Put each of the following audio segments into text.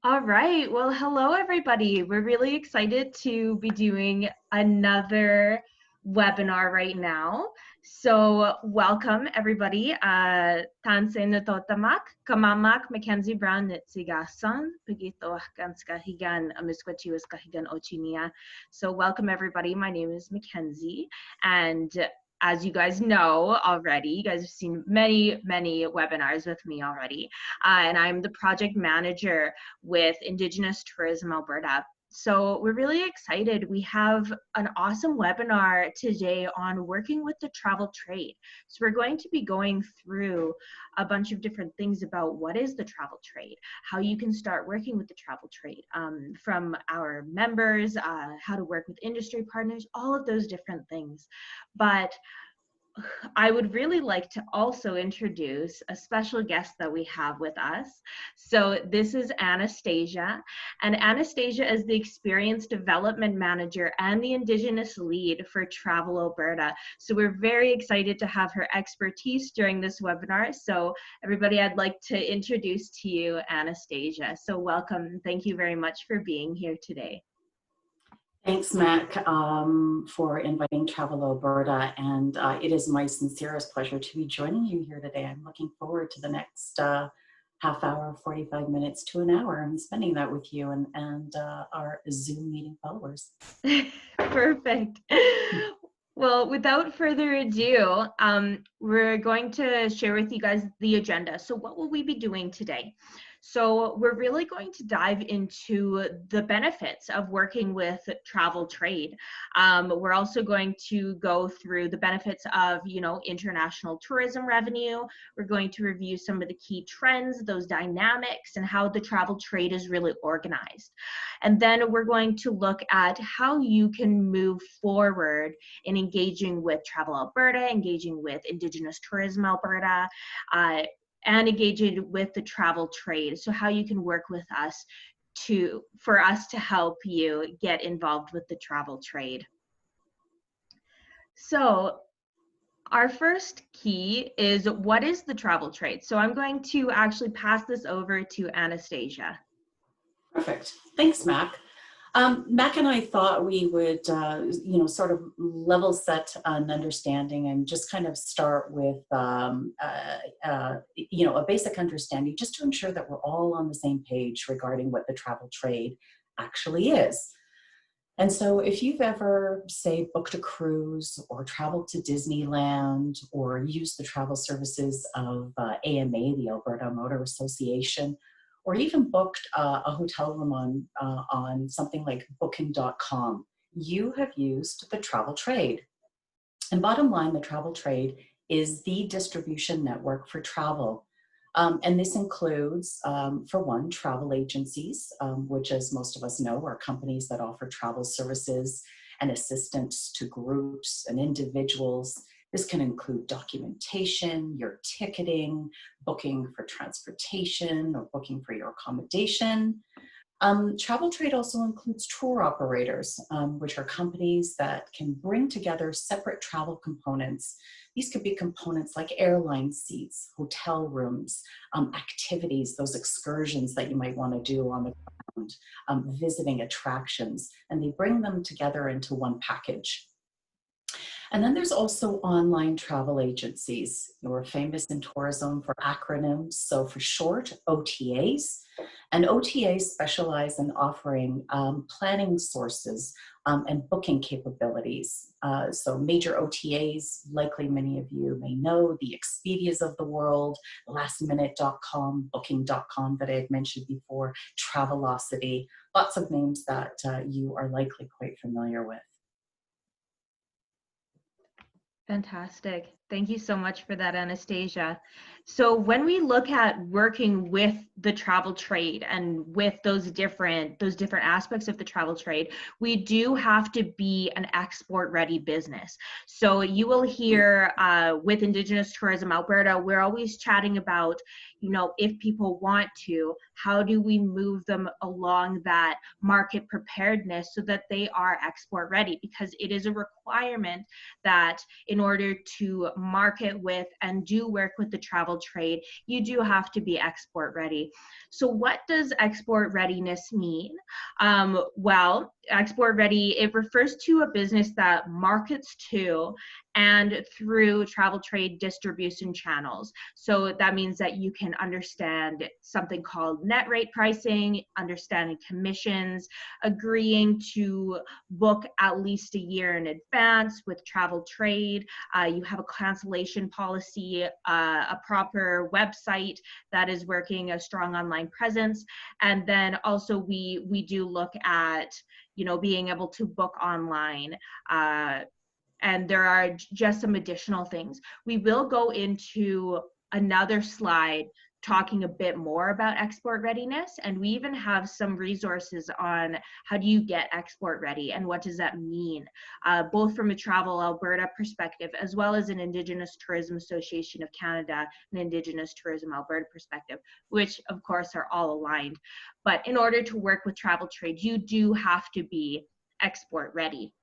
All right. Well, hello, everybody. We're really excited to be doing another webinar right now. So welcome, everybody. Tanse natotamak, kamamak Mackenzie Brown nitsigasan, pagito kahigan amiskwatiwas kahigan ochinia. So welcome, everybody. My name is Mackenzie, and as you guys know already, you guys have seen many webinars with me already, and I'm the project manager with Indigenous Tourism Alberta. So we're really excited. We have an awesome webinar today on working with the travel trade. So we're going to be going through a bunch of different things about what is the travel trade, how you can start working with the travel trade, from our members, how to work with industry partners, all of those different things. But I would really like to also introduce a special guest that we have with us. So this is Anastasia, and Anastasia is the Experience Development Manager and the Indigenous Lead for Travel Alberta. So we're very excited to have her expertise during this webinar. So everybody, I'd like to introduce to you Anastasia. So welcome. Thank you very much for being here today. Thanks, Mac, for inviting Travel Alberta, and it is my sincerest pleasure to be joining you here today. I'm looking forward to the next half hour, 45 minutes to an hour, and spending that with you and our Zoom meeting followers. Perfect. Well, without further ado, we're going to share with you guys the agenda. So what will we be doing today? So we're really going to dive into the benefits of working with travel trade. We're also going to go through the benefits of, international tourism revenue. We're going to review some of the key trends, those dynamics, and how the travel trade is really organized. And then we're going to look at how you can move forward in engaging with Travel Alberta, engaging with Indigenous Tourism Alberta, and engaging with the travel trade. So how you can work with us for us to help you get involved with the travel trade. So our first key is, what is the travel trade? So I'm going to actually pass this over to Anastasia. Perfect. Thanks, Mac. Mac and I thought we would, sort of level set an understanding and just kind of start with, a basic understanding, just to ensure that we're all on the same page regarding what the travel trade actually is. And so if you've ever, say, booked a cruise or traveled to Disneyland or used the travel services of AMA, the Alberta Motor Association, or even booked a hotel room on something like booking.com, you have used the travel trade. And bottom line, the travel trade is the distribution network for travel. And this includes, for one, travel agencies, which, as most of us know, are companies that offer travel services and assistance to groups and individuals. This can include documentation, your ticketing, booking for transportation, or booking for your accommodation. Travel trade also includes tour operators, which are companies that can bring together separate travel components. These could be components like airline seats, hotel rooms, activities, those excursions that you might want to do on the ground, visiting attractions, and they bring them together into one package. And then there's also online travel agencies. We're famous in tourism for acronyms. So for short, OTAs. And OTAs specialize in offering planning sources and booking capabilities. So major OTAs, likely many of you may know, the Expedias of the world, lastminute.com, booking.com that I had mentioned before, Travelocity, lots of names that you are likely quite familiar with. Fantastic. Thank you so much for that, Anastasia. So when we look at working with the travel trade and with those different aspects of the travel trade, we do have to be an export-ready business. So you will hear with Indigenous Tourism Alberta, we're always chatting about, if people want to, how do we move them along that market preparedness so that they are export ready? Because it is a requirement that in order to market with and do work with the travel trade, you do have to be export ready. So what does export readiness mean? Well, export ready, it refers to a business that markets to and through travel trade distribution channels. So that means that you can understand something called net rate pricing, understanding commissions, agreeing to book at least a year in advance with travel trade. You have a cancellation policy, a proper website that is working, a strong online presence. And then also we do look at, you know, being able to book online. And there are just some additional things. We will go into another slide talking a bit more about export readiness, and we even have some resources on how do you get export ready and what does that mean, both from a Travel Alberta perspective as well as an Indigenous Tourism Association of Canada and Indigenous Tourism Alberta perspective, which of course are all aligned. But in order to work with travel trade, you do have to be export ready.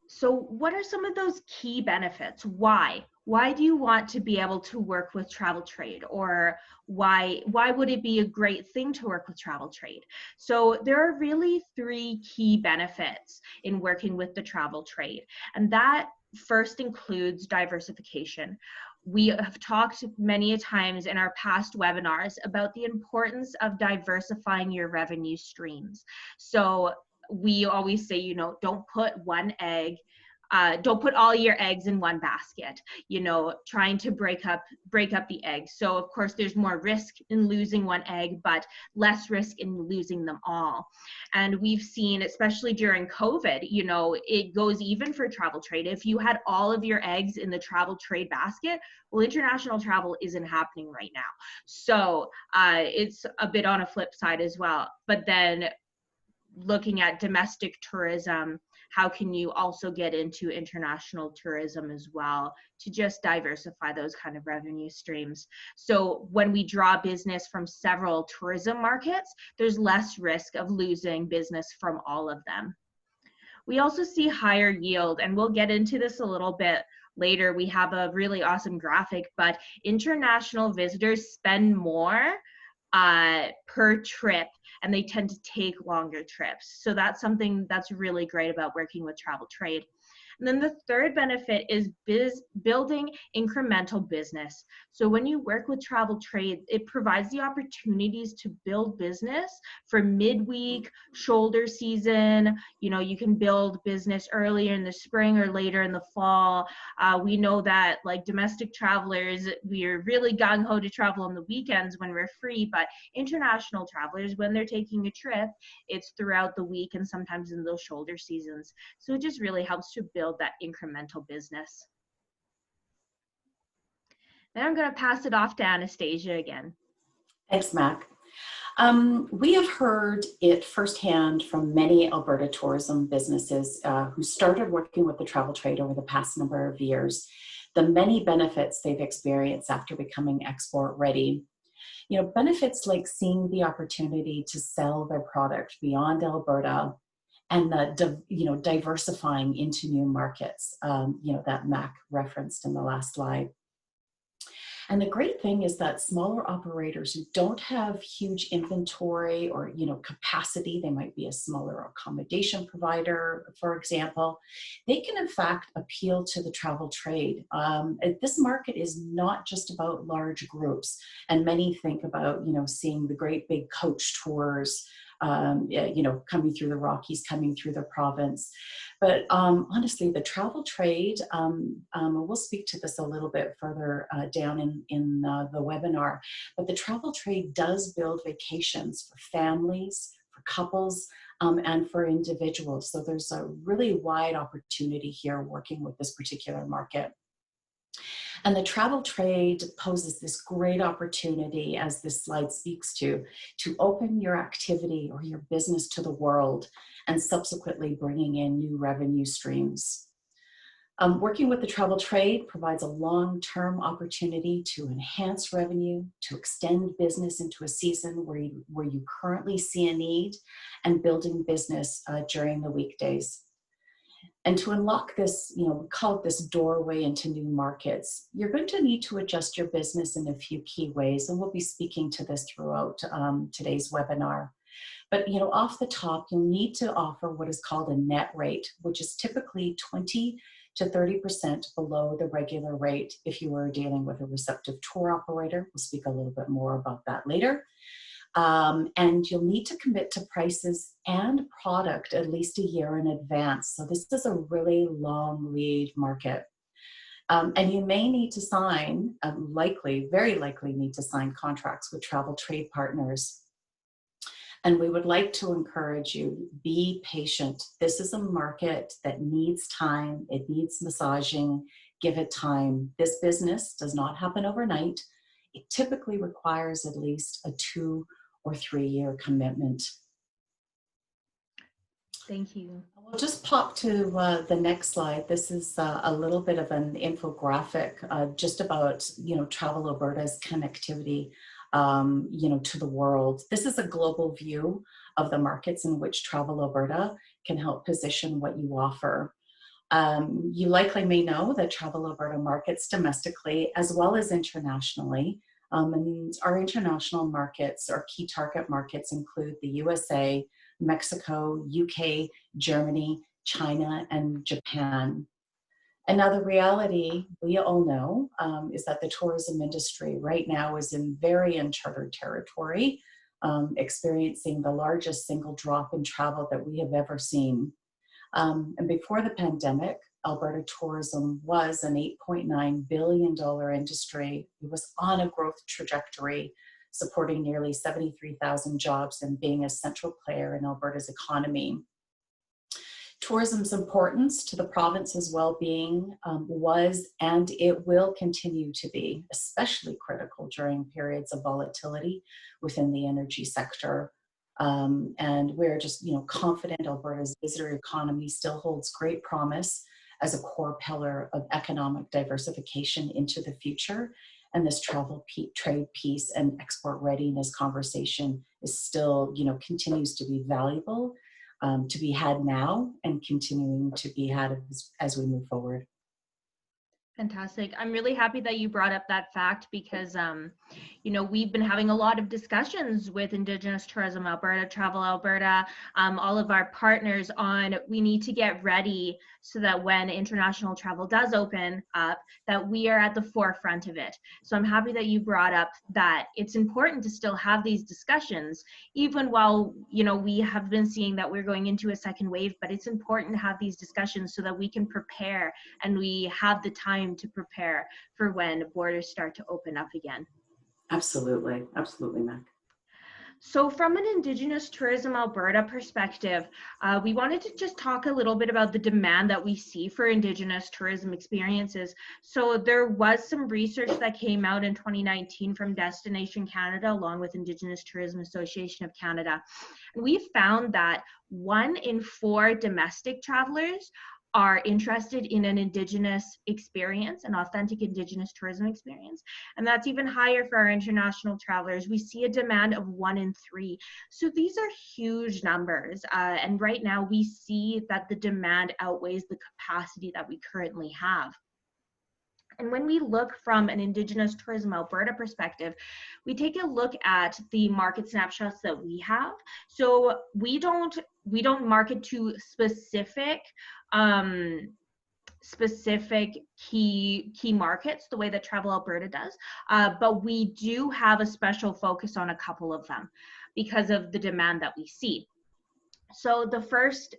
So what are some of those key benefits? Why? Why do you want to be able to work with travel trade? Or why would it be a great thing to work with travel trade? So there are really three key benefits in working with the travel trade. And that first includes diversification. We have talked many a times in our past webinars about the importance of diversifying your revenue streams. So we always say, you know, don't put don't put all your eggs in one basket, you know, trying to break up the eggs. So of course there's more risk in losing one egg, but less risk in losing them all. And we've seen, especially during COVID, you know, it goes even for travel trade. If you had all of your eggs in the travel trade basket, well, international travel isn't happening right now. So it's a bit on a flip side as well. But then looking at domestic tourism, how can you also get into international tourism as well to just diversify those kind of revenue streams? So when we draw business from several tourism markets, there's less risk of losing business from all of them. We also see higher yield, and we'll get into this a little bit later. We have a really awesome graphic, but international visitors spend more per trip, and they tend to take longer trips. So that's something that's really great about working with travel trade. And then the third benefit is building incremental business. So when you work with travel trade, it provides the opportunities to build business for midweek, shoulder season. You know, you can build business earlier in the spring or later in the fall. We know that like domestic travelers, we're really gung-ho to travel on the weekends when we're free, but international travelers, when they're taking a trip, it's throughout the week and sometimes in those shoulder seasons. So it just really helps to build that incremental business. Now I'm going to pass it off to Anastasia again. Thanks, Mac. We have heard it firsthand from many Alberta tourism businesses who started working with the travel trade over the past number of years, the many benefits they've experienced after becoming export ready. You know, benefits like seeing the opportunity to sell their product beyond Alberta, and diversifying into new markets, that Mac referenced in the last slide. And the great thing is that smaller operators who don't have huge inventory or, capacity, they might be a smaller accommodation provider, for example, they can in fact appeal to the travel trade. This market is not just about large groups, and many think about, seeing the great big coach tours, coming through the Rockies, coming through the province. But honestly, the travel trade, we'll speak to this a little bit further down in the webinar, but the travel trade does build vacations for families, for couples, and for individuals. So there's a really wide opportunity here working with this particular market. And the travel trade poses this great opportunity, as this slide speaks to open your activity or your business to the world and subsequently bringing in new revenue streams. Working with the travel trade provides a long-term opportunity to enhance revenue, to extend business into a season where you currently see a need, and building business during the weekdays. And to unlock this, we call it this doorway into new markets, you're going to need to adjust your business in a few key ways. And we'll be speaking to this throughout today's webinar. But off the top, you'll need to offer what is called a net rate, which is typically 20 to 30% below the regular rate if you were dealing with a receptive tour operator. We'll speak a little bit more about that later. And you'll need to commit to prices and product at least a year in advance. So this is a really long lead market. And you may need to sign, very likely need to sign contracts with travel trade partners. And we would like to encourage you, be patient. This is a market that needs time. It needs massaging. Give it time. This business does not happen overnight. It typically requires at least a 2 or 3 year commitment. Thank you. We'll just pop to the next slide. This is a little bit of an infographic just about, Travel Alberta's connectivity to the world. This is a global view of the markets in which Travel Alberta can help position what you offer. You likely may know that Travel Alberta markets domestically as well as internationally. And our international markets, our key target markets include the USA, Mexico, UK, Germany, China, and Japan. And now the reality we all know is that the tourism industry right now is in very uncharted territory, experiencing the largest single drop in travel that we have ever seen. And before the pandemic, Alberta tourism was an $8.9 billion industry. It was on a growth trajectory, supporting nearly 73,000 jobs and being a central player in Alberta's economy. Tourism's importance to the province's well-being was and it will continue to be especially critical during periods of volatility within the energy sector. And we're just confident Alberta's visitor economy still holds great promise as a core pillar of economic diversification into the future. And this travel trade piece and export readiness conversation is still, continues to be valuable, to be had now and continuing to be had as we move forward. Fantastic. I'm really happy that you brought up that fact because, we've been having a lot of discussions with Indigenous Tourism Alberta, Travel Alberta, all of our partners on we need to get ready so that when international travel does open up, that we are at the forefront of it. So I'm happy that you brought up that it's important to still have these discussions, even while, we have been seeing that we're going into a second wave, but it's important to have these discussions so that we can prepare and we have the time to prepare for when borders start to open up again. Absolutely. Absolutely, Mac. So from an Indigenous Tourism Alberta perspective, we wanted to just talk a little bit about the demand that we see for Indigenous tourism experiences. So there was some research that came out in 2019 from Destination Canada, along with Indigenous Tourism Association of Canada. And we found that 1 in 4 domestic travelers are interested in an Indigenous experience, an authentic Indigenous tourism experience. And that's even higher for our international travelers. We see a demand of 1 in 3. So these are huge numbers. And right now we see that the demand outweighs the capacity that we currently have. And when we look from an Indigenous Tourism Alberta perspective, we take a look at the market snapshots that we have. So we don't market to specific key markets the way that Travel Alberta does, but we do have a special focus on a couple of them because of the demand that we see. So the first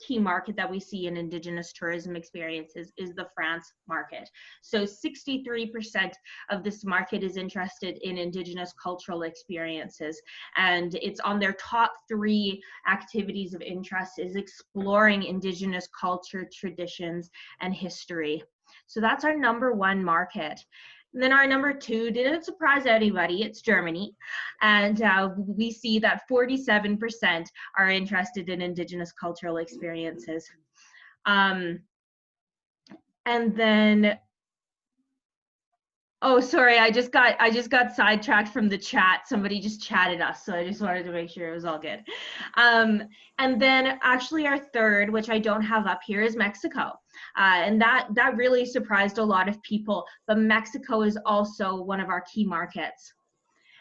key market that we see in Indigenous tourism experiences is the France market. So 63% of this market is interested in Indigenous cultural experiences, and it's on their top 3 activities of interest is exploring Indigenous culture, traditions, and history. So that's our number 1 market. And then our number 2 didn't surprise anybody, it's Germany. And we see that 47% are interested in Indigenous cultural experiences. And then Oh, sorry, I just got sidetracked from the chat. Somebody just chatted us, so I just wanted to make sure it was all good. Um, and then actually our third, which I don't have up here, is Mexico. And that really surprised a lot of people, but Mexico is also one of our key markets.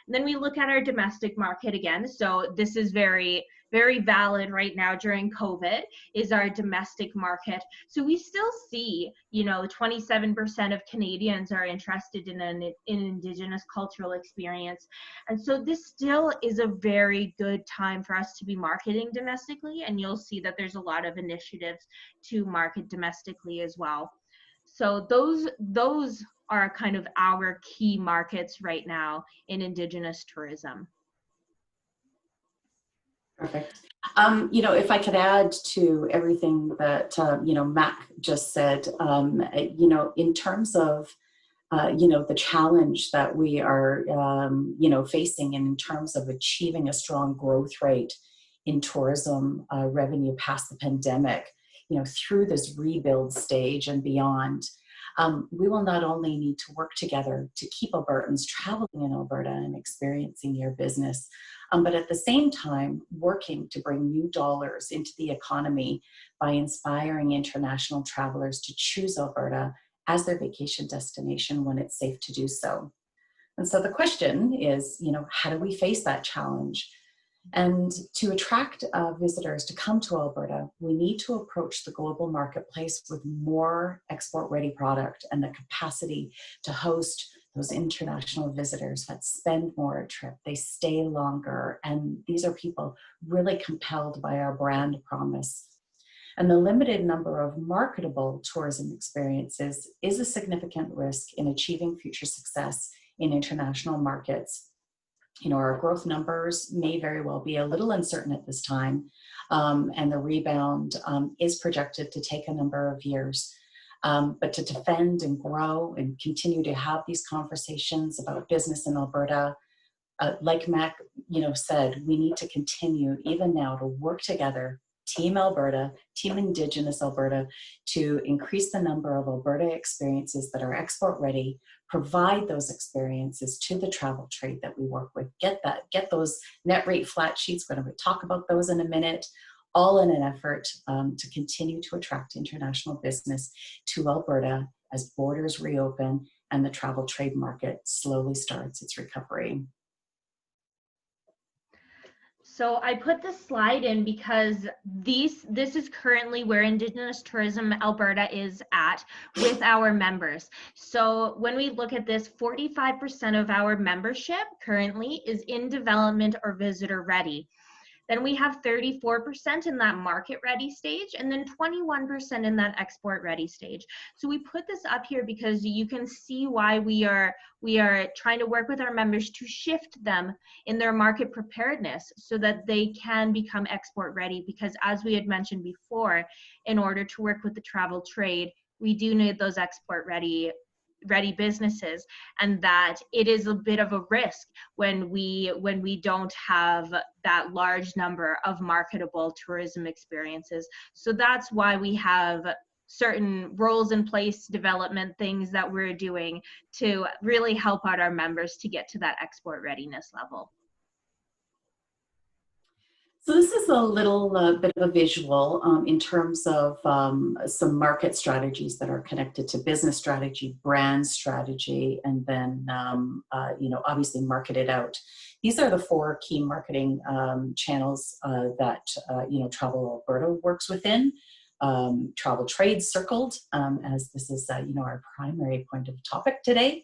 And then we look at our domestic market again. So this is very, very valid right now during COVID, is our domestic market. So we still see, 27% of Canadians are interested in an Indigenous cultural experience. And so this still is a very good time for us to be marketing domestically. And you'll see that there's a lot of initiatives to market domestically as well. So those are kind of our key markets right now in Indigenous tourism. Perfect. If I could add to everything that, Mac just said, in terms of, the challenge that we are, facing in terms of achieving a strong growth rate in tourism revenue past the pandemic, through this rebuild stage and beyond, we will not only need to work together to keep Albertans traveling in Alberta and experiencing your business, but at the same time, working to bring new dollars into the economy by inspiring international travelers to choose Alberta as their vacation destination when it's safe to do so. And so the question is, how do we face that challenge? And to attract visitors to come to Alberta, we need to approach the global marketplace with more export-ready product and the capacity to host those international visitors that spend more a trip, they stay longer, and these are people really compelled by our brand promise. And the limited number of marketable tourism experiences is a significant risk in achieving future success in international markets. Our growth numbers may very well be a little uncertain at this time, and the rebound is projected to take a number of years. But to defend and grow and continue to have these conversations about business in Alberta, like Mac, said, we need to continue even now to work together, Team Alberta, Team Indigenous Alberta, to increase the number of Alberta experiences that are export ready, provide those experiences to the travel trade that we work with, get those net rate flat sheets, we're going to talk about those in a minute, all in an effort to continue to attract international business to Alberta as borders reopen and the travel trade market slowly starts its recovery. So I put this slide in because this is currently where Indigenous Tourism Alberta is at with our members. So when we look at this, 45% of our membership currently is in development or visitor ready. Then we have 34% in that market ready stage, and then 21% in that export ready stage. So we put this up here because you can see why we are trying to work with our members to shift them in their market preparedness so that they can become export ready, because as we had mentioned before, in order to work with the travel trade, we do need those export ready businesses, and that it is a bit of a risk when we don't have that large number of marketable tourism experiences. So that's why we have certain roles in place, development things that we're doing to really help out our members to get to that export readiness level. So this is a little bit of a visual in terms of some market strategies that are connected to business strategy, brand strategy, and then obviously market it out. These are the 4 key marketing channels that Travel Alberta works within. Travel trade circled, as this is our primary point of topic today.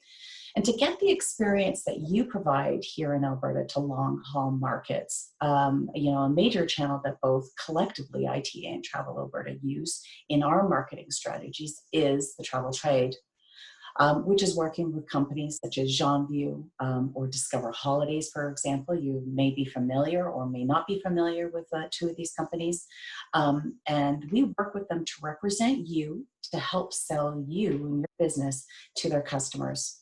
And to get the experience that you provide here in Alberta to long-haul markets, a major channel that both collectively ITA and Travel Alberta use in our marketing strategies is the travel trade, which is working with companies such as Jeanview or Discover Holidays, for example. You may be familiar or may not be familiar with 2 of these companies. And we work with them to represent you, to help sell you and your business to their customers.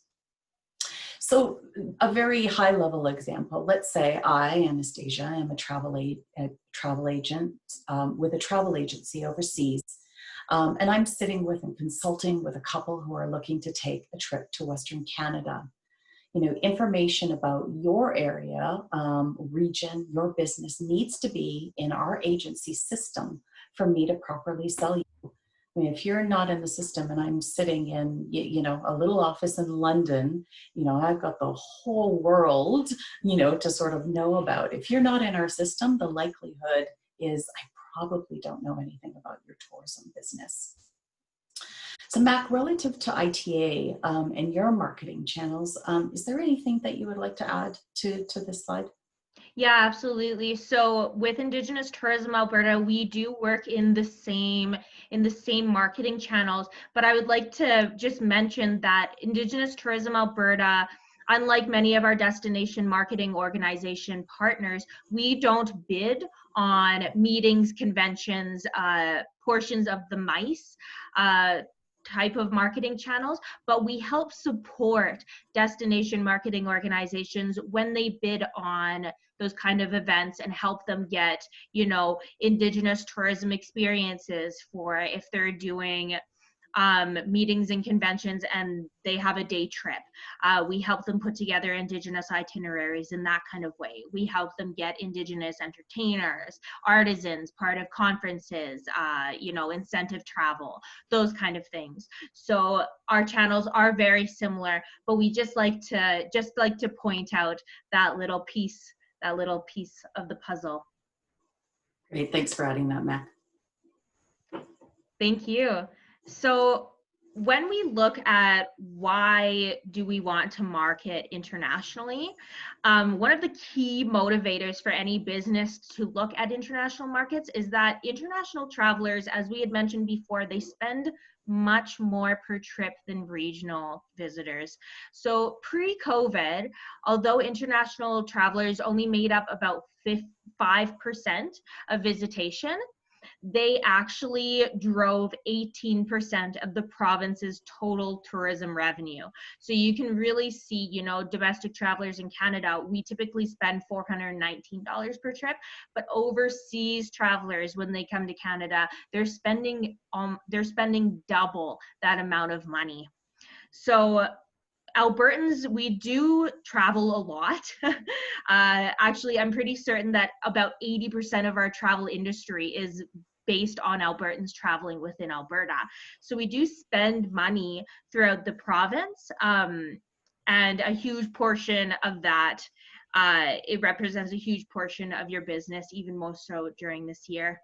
So a very high level example, let's say I, Anastasia, am a travel agent with a travel agency overseas. And I'm sitting with and consulting with a couple who are looking to take a trip to Western Canada. You know, information about your area, region, your business needs to be in our agency system for me to properly sell you. I mean, if you're not in the system and I'm sitting in, you know, a little office in London, you know, I've got the whole world, you know, to sort of know about. If you're not in our system, the likelihood is I probably don't know anything about your tourism business. So Mac, relative to ITA and your marketing channels, is there anything that you would like to add to this slide? Yeah, absolutely. So with Indigenous Tourism Alberta, we do work in the same marketing channels, but I would like to just mention that Indigenous Tourism Alberta, unlike many of our destination marketing organization partners, we don't bid on meetings, conventions, portions of the MICE type of marketing channels, but we help support destination marketing organizations when they bid on those kind of events and help them get, you know, Indigenous tourism experiences for if they're doing meetings and conventions and they have a day trip. We help them put together Indigenous itineraries in that kind of way. We help them get Indigenous entertainers, artisans, part of conferences, you know, incentive travel, those kind of things. So our channels are very similar, but we just like to point out that little piece of the puzzle. Great, thanks for adding that, Mac. Thank you. So when we look at why do we want to market internationally, one of the key motivators for any business to look at international markets is that international travelers, as we had mentioned before, they spend much more per trip than regional visitors. So pre-COVID, although international travelers only made up about 5% of visitation, they actually drove 18% of the province's total tourism revenue. So you can really see, you know, domestic travelers in Canada, we typically spend $419 per trip, but overseas travelers, when they come to Canada, they're spending double that amount of money. So Albertans, we do travel a lot. Actually, I'm pretty certain that about 80% of our travel industry is based on Albertans traveling within Alberta. So we do spend money throughout the province, and a huge portion of that, it represents a huge portion of your business, even more so during this year.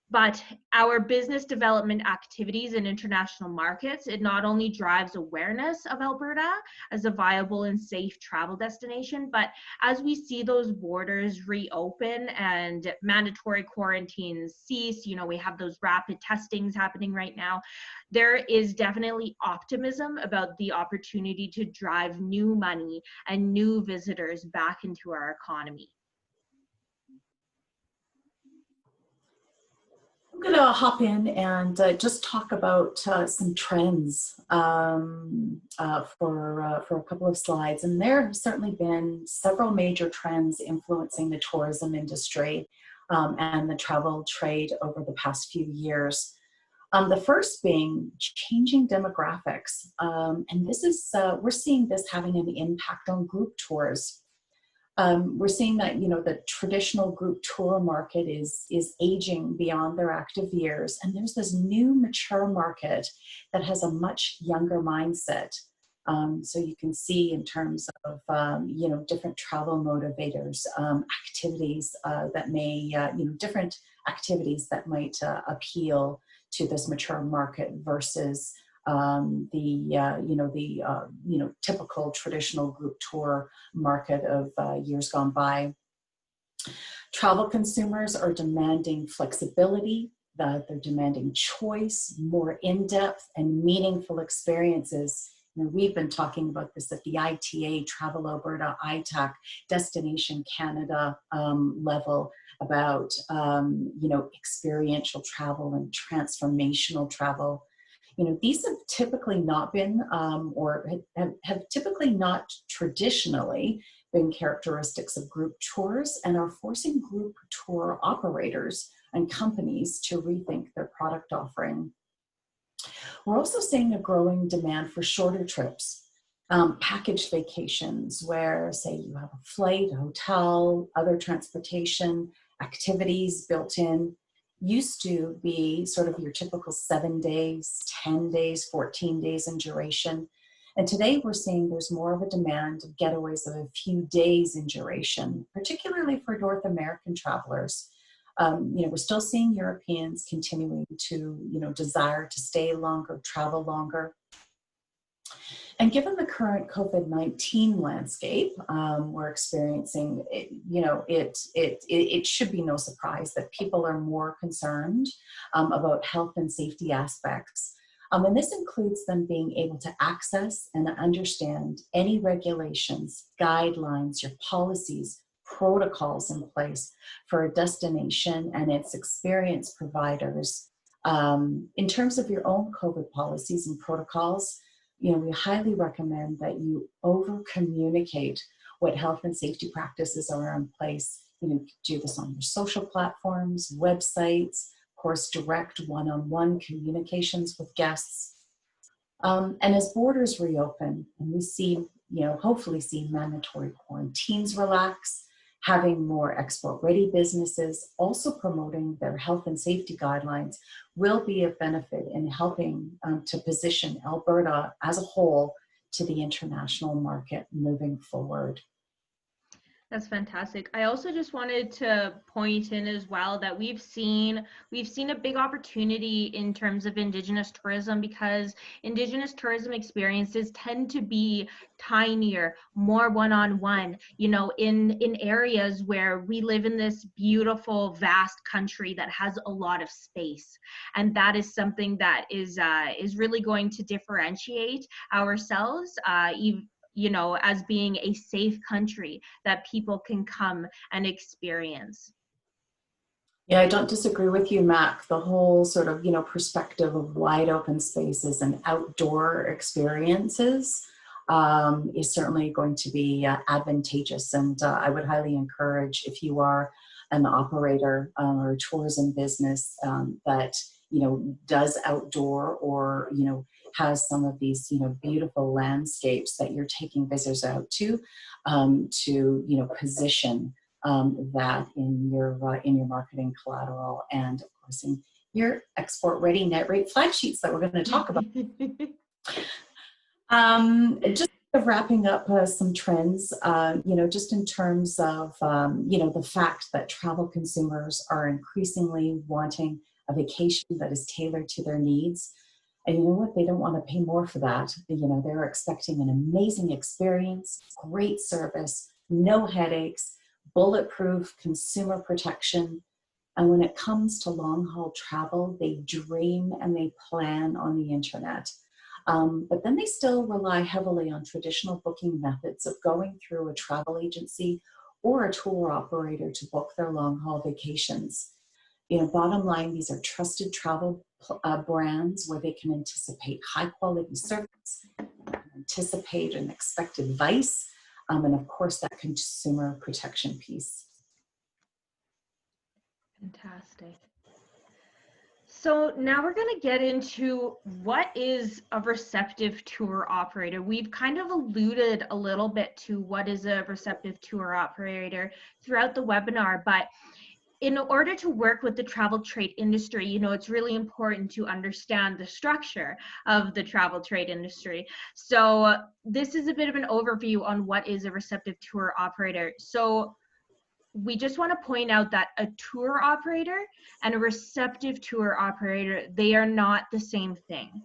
But our business development activities in international markets, it not only drives awareness of Alberta as a viable and safe travel destination, but as we see those borders reopen and mandatory quarantines cease, you know, we have those rapid testings happening right now, there is definitely optimism about the opportunity to drive new money and new visitors back into our economy. I'm going to hop in and just talk about some trends for a couple of slides. And there have certainly been several major trends influencing the tourism industry and the travel trade over the past few years. The first being changing demographics. And this is, we're seeing this having an impact on group tours. We're seeing that, you know, the traditional group tour market is aging beyond their active years. And there's this new mature market that has a much younger mindset. So you can see in terms of, you know, different travel motivators, activities that may, you know, different activities that might appeal to this mature market versus the typical traditional group tour market of years gone by. Travel consumers are demanding flexibility, they're demanding choice, more in-depth and meaningful experiences. You know, we've been talking about this at the ITA, Travel Alberta, ITAC, Destination Canada level about, you know, experiential travel and transformational travel. You know, these have typically not been, or have typically not traditionally been characteristics of group tours and are forcing group tour operators and companies to rethink their product offering. We're also seeing a growing demand for shorter trips, packaged vacations where, say, you have a flight, a hotel, other transportation, activities built in. Used to be sort of your typical 7 days, 10 days, 14 days in duration. And today we're seeing there's more of a demand of getaways of a few days in duration, particularly for North American travelers. We're still seeing Europeans continuing to, desire to stay longer, travel longer. And given the current COVID-19 landscape we're experiencing, it should be no surprise that people are more concerned about health and safety aspects. And this includes them being able to access and understand any regulations, guidelines, your policies, protocols in place for a destination and its experience providers. In terms of your own COVID policies and protocols, we highly recommend that you over-communicate what health and safety practices are in place. Do this on your social platforms, websites, of course, direct one-on-one communications with guests. And as borders reopen and we see, hopefully see mandatory quarantines relax, having more export-ready businesses also promoting their health and safety guidelines will be of benefit in helping to position Alberta as a whole to the international market moving forward. That's fantastic. I also just wanted to point in as well that we've seen a big opportunity in terms of Indigenous tourism, because Indigenous tourism experiences tend to be tinier, more one-on-one, in areas where we live in this beautiful, vast country that has a lot of space. And that is something that is really going to differentiate ourselves, as being a safe country that people can come and experience. Yeah, I don't disagree with you, Mac. The whole sort of, perspective of wide open spaces and outdoor experiences is certainly going to be advantageous. And I would highly encourage, if you are an operator or a tourism business that, does outdoor or, has some of these, beautiful landscapes that you're taking visitors out to position that in your marketing collateral and, of course, in your export-ready net rate flag sheets that we're going to talk about. Just wrapping up some trends, just in terms of, the fact that travel consumers are increasingly wanting a vacation that is tailored to their needs. And you know what? They don't want to pay more for that. They're expecting an amazing experience, great service, no headaches, bulletproof consumer protection. And when it comes to long-haul travel, they dream and they plan on the internet. But then they still rely heavily on traditional booking methods of going through a travel agency or a tour operator to book their long-haul vacations. Bottom line, these are trusted travel brands where they can anticipate high quality service, anticipate and expect advice, and of course that consumer protection piece. Fantastic. So now we're going to get into what is a receptive tour operator. We've kind of alluded a little bit to what is a receptive tour operator throughout the webinar, but in order to work with the travel trade industry, it's really important to understand the structure of the travel trade industry. So this is a bit of an overview on what is a receptive tour operator. So we just want to point out that a tour operator and a receptive tour operator, they are not the same thing.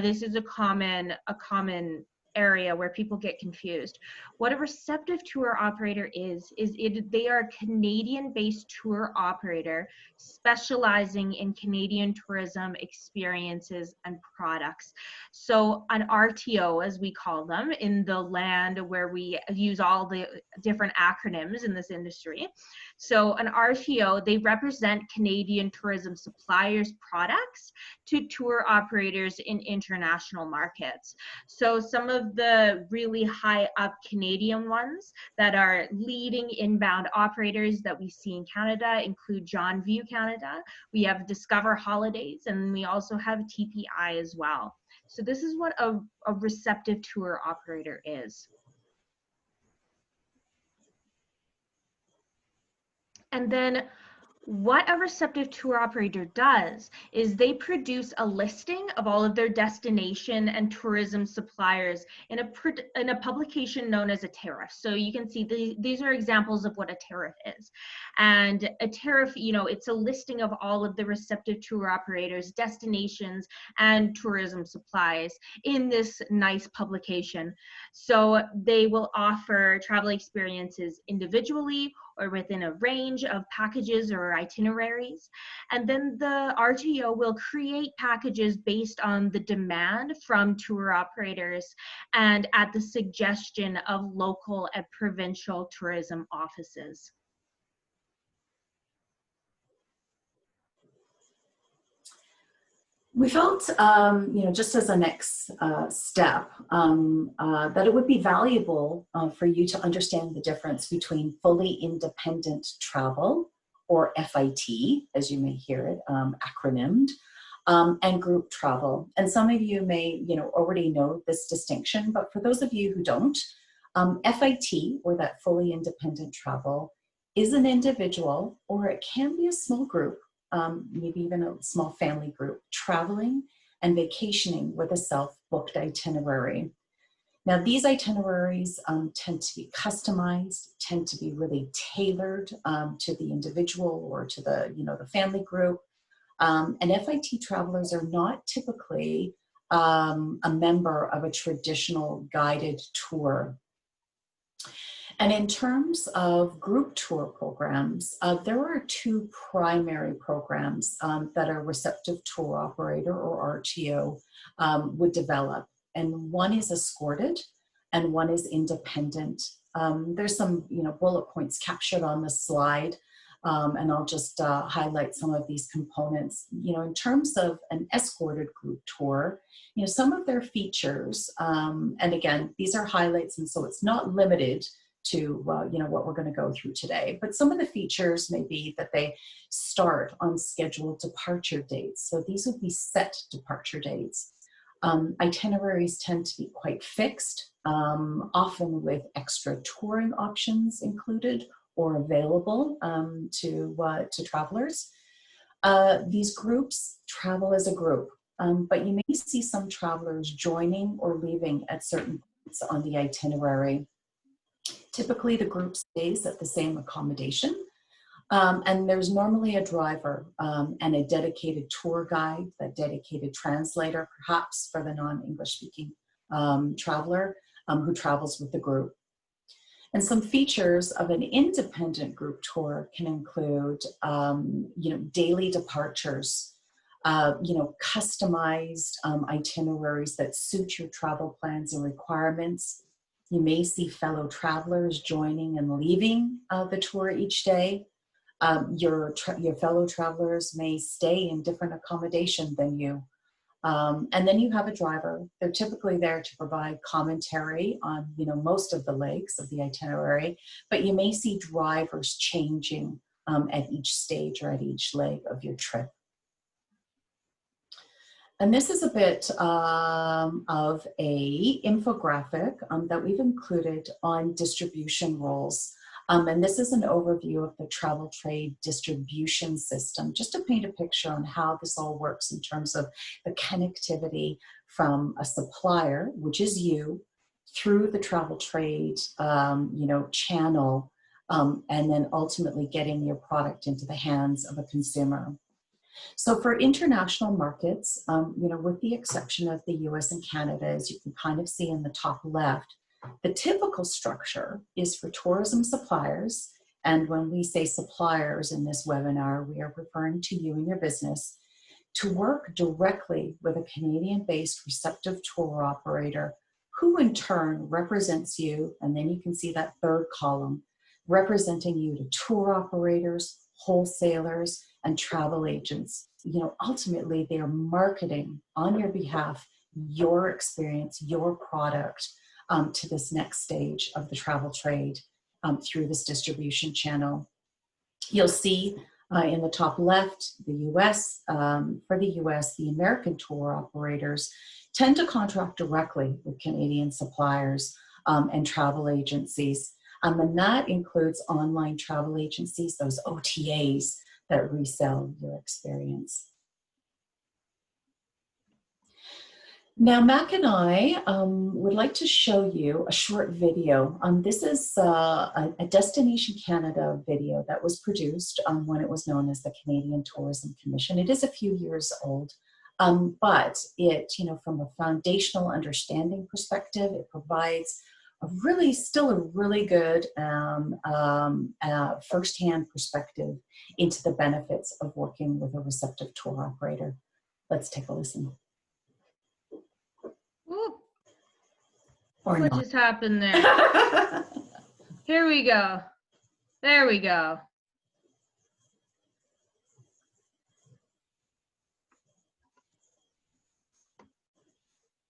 This is a common area where people get confused. What a receptive tour operator is they are a Canadian-based tour operator specializing in Canadian tourism experiences and products. So an RTO, as we call them in the land where we use all the different acronyms in this industry. So an RTO, they represent Canadian tourism suppliers' products to tour operators in international markets. So some of the really high up Canadian ones that are leading inbound operators that we see in Canada include John View Canada, we have Discover Holidays, and we also have TPI as well. So this is what a receptive tour operator is. And then what a receptive tour operator does is they produce a listing of all of their destination and tourism suppliers in a publication known as a tariff. So you can see these are examples of what a tariff is. And a tariff, it's a listing of all of the receptive tour operators, destinations, and tourism supplies in this nice publication. So they will offer travel experiences individually or within a range of packages or itineraries. And then the RTO will create packages based on the demand from tour operators and at the suggestion of local and provincial tourism offices. We felt, just as a next step, that it would be valuable for you to understand the difference between fully independent travel, or FIT, as you may hear it, acronymed, and group travel. And some of you may, already know this distinction, but for those of you who don't, FIT, or that fully independent travel, is an individual, or it can be a small group, maybe even a small family group, traveling and vacationing with a self-booked itinerary. Now, these itineraries tend to be customized, tend to be really tailored to the individual or to the, the family group. And FIT travelers are not typically a member of a traditional guided tour. And in terms of group tour programs, there are two primary programs that a receptive tour operator, or RTO, would develop. And one is escorted and one is independent. There's some bullet points captured on the slide, and I'll just highlight some of these components. In terms of an escorted group tour, some of their features, and again, these are highlights, and so it's not limited to what we're going to go through today. But some of the features may be that they start on scheduled departure dates. So these would be set departure dates. Itineraries tend to be quite fixed, often with extra touring options included or available to travelers. These groups travel as a group, but you may see some travelers joining or leaving at certain points on the itinerary. Typically, the group stays at the same accommodation, and there's normally a driver and a dedicated tour guide, a dedicated translator, perhaps for the non-English speaking traveler who travels with the group. And some features of an independent group tour can include, daily departures, customized itineraries that suit your travel plans and requirements. You may see fellow travelers joining and leaving the tour each day. Your fellow travelers may stay in different accommodation than you. And then you have a driver. They're typically there to provide commentary on, most of the legs of the itinerary, but you may see drivers changing at each stage or at each leg of your trip. And this is a bit of a infographic that we've included on distribution roles. And this is an overview of the travel trade distribution system, just to paint a picture on how this all works in terms of the connectivity from a supplier, which is you, through the travel trade, channel, and then ultimately getting your product into the hands of a consumer. So for international markets, with the exception of the US and Canada, as you can kind of see in the top left, the typical structure is for tourism suppliers. And when we say suppliers in this webinar, we are referring to you and your business, to work directly with a Canadian-based receptive tour operator who in turn represents you. And then you can see that third column, representing you to tour operators, wholesalers, and travel agents. You know, ultimately, they are marketing on your behalf your experience, your product to this next stage of the travel trade through this distribution channel. You'll see in the top left, the US. For the US, the American tour operators tend to contract directly with Canadian suppliers and travel agencies. And that includes online travel agencies, those OTAs that resell your experience. Now, Mac and I would like to show you a short video. This is a Destination Canada video that was produced when it was known as the Canadian Tourism Commission. It is a few years old, but it, you know, from a foundational understanding perspective, it provides still a really good firsthand perspective into the benefits of working with a receptive tour operator. Let's take a listen. Ooh. Or what not. just happened there? Here we go. There we go.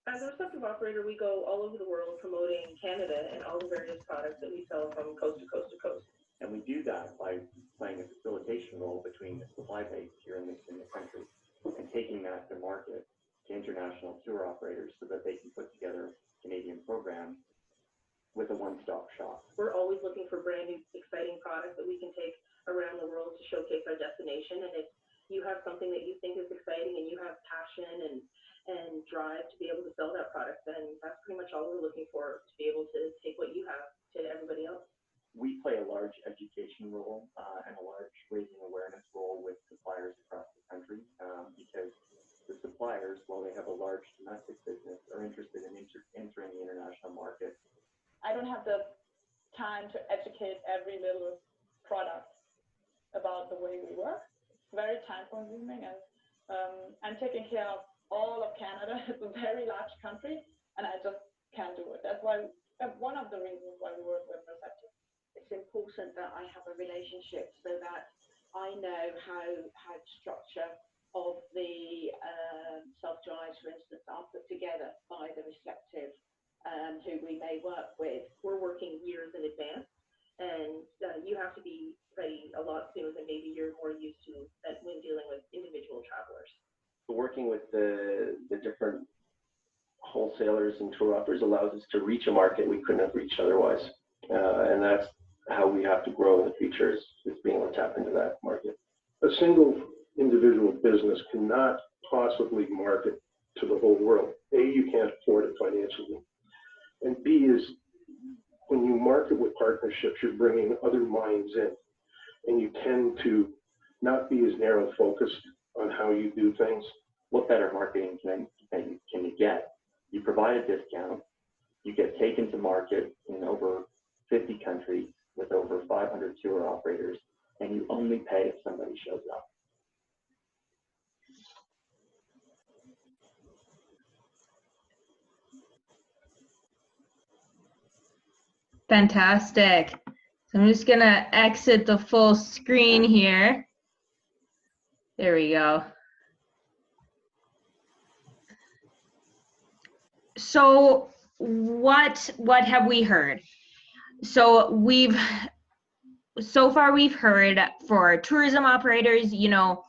As a receptive operator, we go all over the world promoting Canada and all the various products that we sell from coast to coast to coast. And we do that by playing a facilitation role between the supply base here in the country and taking that to market to international tour operators so that they can put together Canadian programs with a one-stop shop. We're always looking for brand new, exciting products that we can take around the world to showcase our destination. And if you have something that you think is exciting and you have passion and drive to be able to sell that product, then that's pretty much all we're looking for, to be able to take what you have to everybody else. We play a large education role and a large raising awareness role with suppliers across the country because the suppliers, while they have a large domestic business, are interested in entering the international market. I don't have the time to educate every little product about the way we work. It's very time consuming, and I'm taking care of all of Canada. It's a very large country, and I just can't do it. That's why, one of the reasons why we work with Receptive. It's important that I have a relationship so that I know how the structure of the self-drives, for instance, are put together by the Receptive who we may work with. We're working years in advance, and you have to be ready a lot sooner than maybe you're more used to when dealing with individual travelers. Working with the different wholesalers and tour operators allows us to reach a market we couldn't have reached otherwise. And that's how we have to grow in the future, is being able to tap into that market. A single individual business cannot possibly market to the whole world. A, you can't afford it financially. And B is, when you market with partnerships, you're bringing other minds in. And you tend to not be as narrow focused on how you do things. What better marketing can you get? You provide a discount, you get taken to market in over 50 countries with over 500 tour operators, and you only pay if somebody shows up. Fantastic. So I'm just gonna exit the full screen here. There we go. So what have we heard? So far we've heard for tourism operators, you know,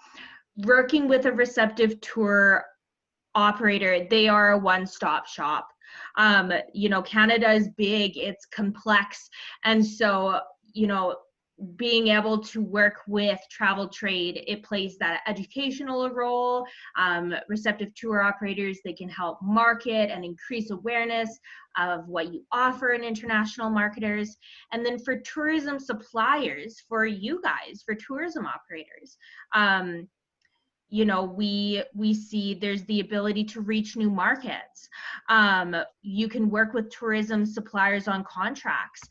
working with a receptive tour operator, they are a one-stop shop. You know, Canada is big, it's complex, and so, you know, being able to work with travel trade, it plays that educational role. Receptive tour operators, they can help market and increase awareness of what you offer in international marketers. And then for tourism suppliers, for you guys, for tourism operators, you know, we see there's the ability to reach new markets. You can work with tourism suppliers on contracts.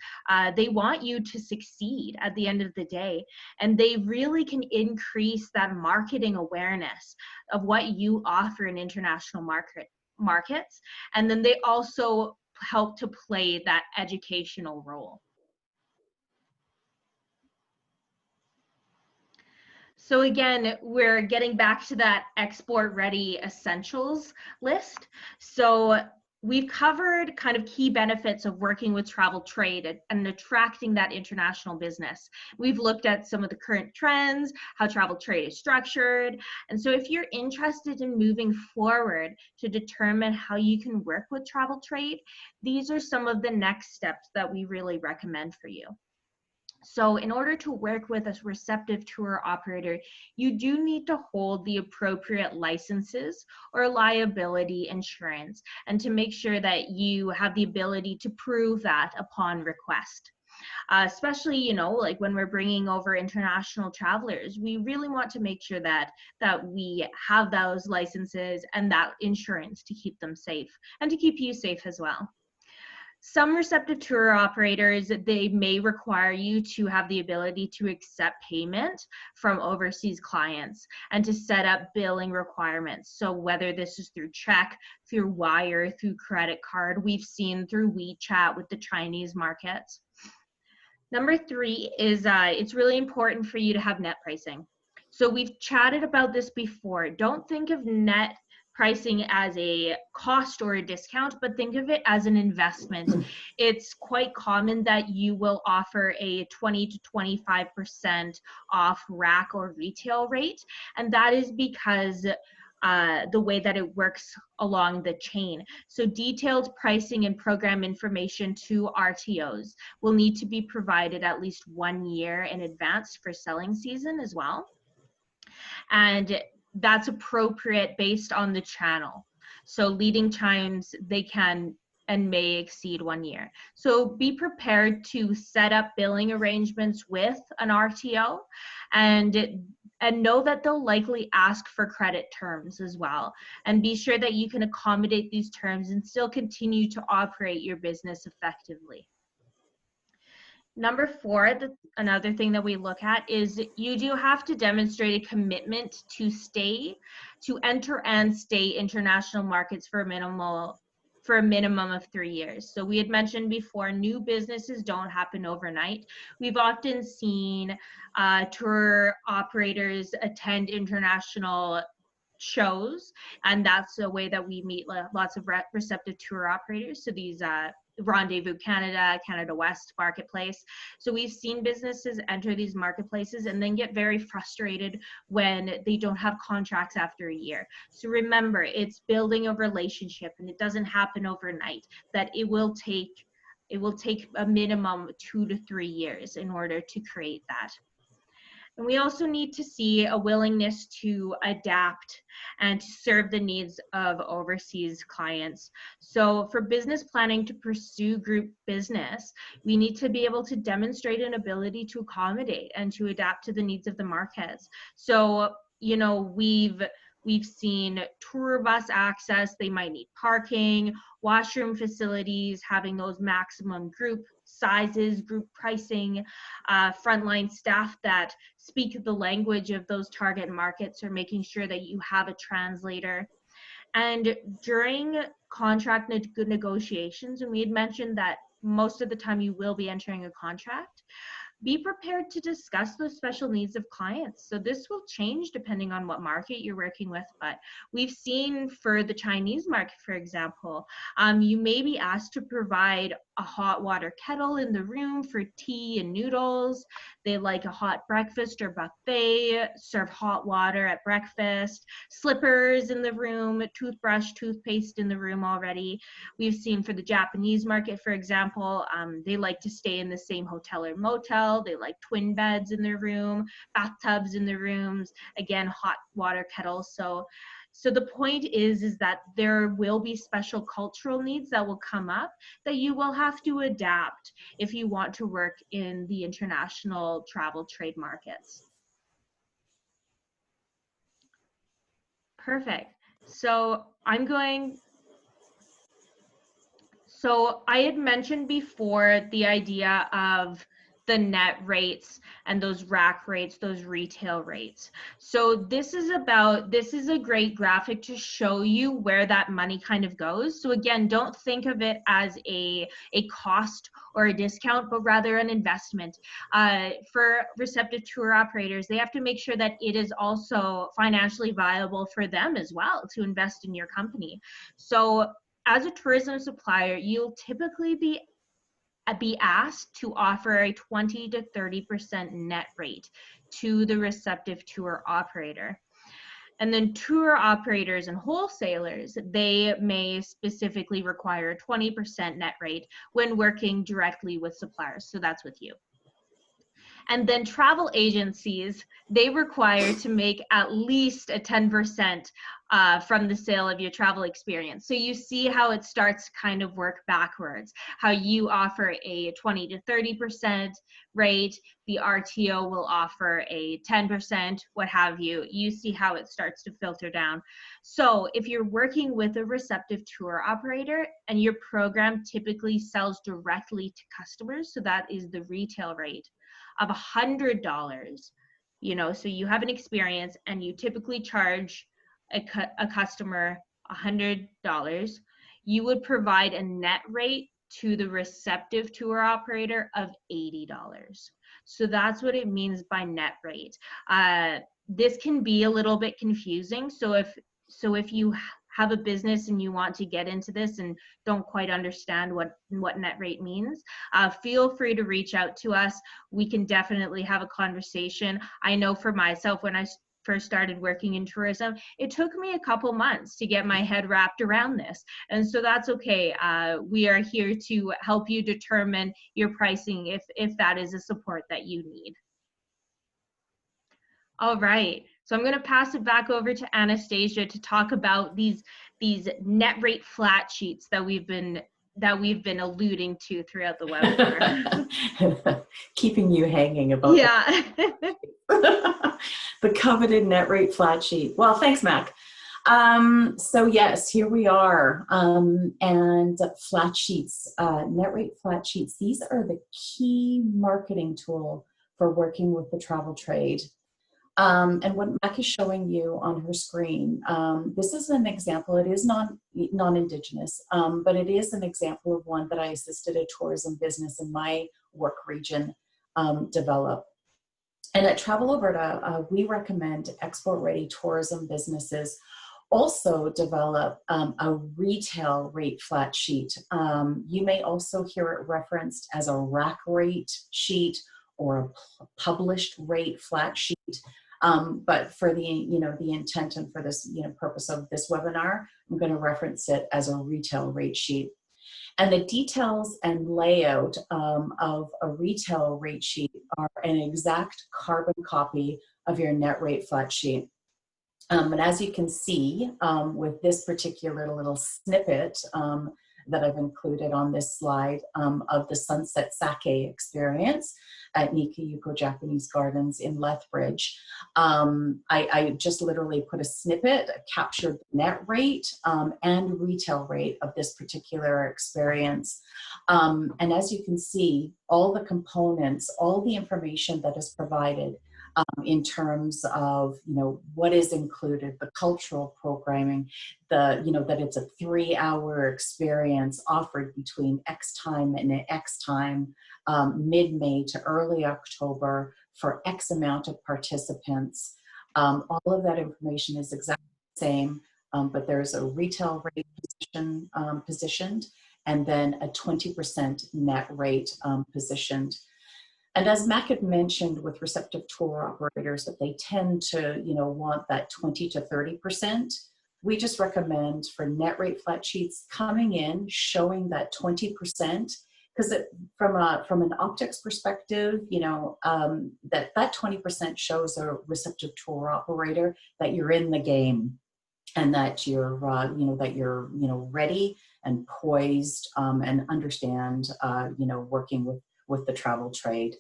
They want you to succeed at the end of the day, and they really can increase that marketing awareness of what you offer in international markets. And then they also help to play that educational role. So again, we're getting back to that export ready essentials list. So we've covered kind of key benefits of working with travel trade and attracting that international business. We've looked at some of the current trends, how travel trade is structured. And so if you're interested in moving forward to determine how you can work with travel trade, these are some of the next steps that we really recommend for you. So in order to work with a receptive tour operator, you do need to hold the appropriate licenses or liability insurance, and to make sure that you have the ability to prove that upon request. Especially, you know, like when we're bringing over international travelers, we really want to make sure that we have those licenses and that insurance to keep them safe and to keep you safe as well. Some receptive tour operators, they may require you to have the ability to accept payment from overseas clients and to set up billing requirements. So whether this is through check, through wire, through credit card, we've seen through WeChat with the Chinese markets. Number 3 is it's really important for you to have net pricing. So we've chatted about this before. Don't think of net pricing as a cost or a discount, but think of it as an investment. It's quite common that you will offer a 20 to 25% off rack or retail rate, and that is because the way that it works along the chain. So detailed pricing and program information to RTOs will need to be provided at least 1 year in advance for selling season as well. And that's appropriate based on the channel. So leading times, they can and may exceed 1 year. So be prepared to set up billing arrangements with an RTO, and know that they'll likely ask for credit terms as well. And be sure that you can accommodate these terms and still continue to operate your business effectively. Number 4, another thing that we look at is you do have to demonstrate a commitment to enter and stay international markets for a minimum of 3 years. So we had mentioned before, new businesses don't happen overnight. We've often seen tour operators attend international shows, and that's a way that we meet lots of receptive tour operators. So these Rendezvous Canada, Canada West Marketplace. So we've seen businesses enter these marketplaces and then get very frustrated when they don't have contracts after a year. So remember, it's building a relationship, and it doesn't happen overnight. That it will take a minimum 2 to 3 years in order to create that. And we also need to see a willingness to adapt and to serve the needs of overseas clients. So for business planning to pursue group business, we need to be able to demonstrate an ability to accommodate and to adapt to the needs of the markets. So, you know, we've seen tour bus access. They might need parking, washroom facilities, having those maximum group sizes, group pricing, frontline staff that speak the language of those target markets, or making sure that you have a translator. And during contract negotiations, and we had mentioned that most of the time you will be entering a contract, be prepared to discuss those special needs of clients. So this will change depending on what market you're working with, but we've seen for the Chinese market, for example, you may be asked to provide a hot water kettle in the room for tea and noodles. They like a hot breakfast or buffet, serve hot water at breakfast, slippers in the room, toothbrush, toothpaste in the room already. We've seen for the Japanese market, for example, they like to stay in the same hotel or motel. They like twin beds in their room, bathtubs in their rooms, again, hot water kettles. So the point is that there will be special cultural needs that will come up that you will have to adapt if you want to work in the international travel trade markets. Perfect. So I had mentioned before the idea of the net rates and those rack rates, those retail rates. So this is a great graphic to show you where that money kind of goes. So again, don't think of it as a cost or a discount, but rather an investment. For receptive tour operators, they have to make sure that it is also financially viable for them as well to invest in your company. So as a tourism supplier, you'll typically be asked to offer a 20 to 30% net rate to the receptive tour operator. And then tour operators and wholesalers, they may specifically require a 20% net rate when working directly with suppliers. So that's with you. And then travel agencies, they require to make at least a 10% from the sale of your travel experience. So you see how it starts to kind of work backwards, how you offer a 20 to 30% rate, the RTO will offer a 10%, what have you. You see how it starts to filter down. So if you're working with a receptive tour operator and your program typically sells directly to customers, so that is the retail rate of $100, you know, so you have an experience and you typically charge a customer $100, you would provide a net rate to the receptive tour operator of $80. So that's what it means by net rate. This can be a little bit confusing. So if you have a business and you want to get into this and don't quite understand what net rate means, feel free to reach out to us. We can definitely have a conversation. I know for myself, when I first started working in tourism, it took me a couple months to get my head wrapped around this. And so that's okay. We are here to help you determine your pricing if that is a support that you need. All right. So I'm going to pass it back over to Anastasia to talk about these net rate flat sheets that we've been alluding to throughout the webinar. Keeping you hanging about. Yeah. The coveted net rate flat sheet. Well, thanks, Mac. So yes, here we are. And flat sheets, net rate flat sheets. These are the key marketing tool for working with the travel trade. And what Mac is showing you on her screen, this is an example. It is non-Indigenous, but it is an example of one that I assisted a tourism business in my work region develop. And at Travel Alberta, we recommend export-ready tourism businesses also develop a retail rate flat sheet. You may also hear it referenced as a rack rate sheet or a published rate flat sheet. But for the intent and for this purpose of this webinar, I'm going to reference it as a retail rate sheet. And the details and layout of a retail rate sheet are an exact carbon copy of your net rate flat sheet. And as you can see with this particular little snippet that I've included on this slide of the Sunset Sake experience at Nikayuko Japanese Gardens in Lethbridge. I just literally put a snippet, captured the net rate and retail rate of this particular experience. And as you can see, all the components, all the information that is provided in terms of what is included, the cultural programming, that it's a 3-hour experience offered between X time and X time, mid-May to early October for X amount of participants. All of that information is exactly the same, but there's a retail rate positioned and then a 20% net rate positioned. And as Mac had mentioned with receptive tour operators, that they tend to, want that 20 to 30%. We just recommend for net rate flat sheets coming in, showing that 20%, because from an optics perspective, that 20% shows a receptive tour operator that you're in the game and that you're, ready and poised and understand, working with the travel trade.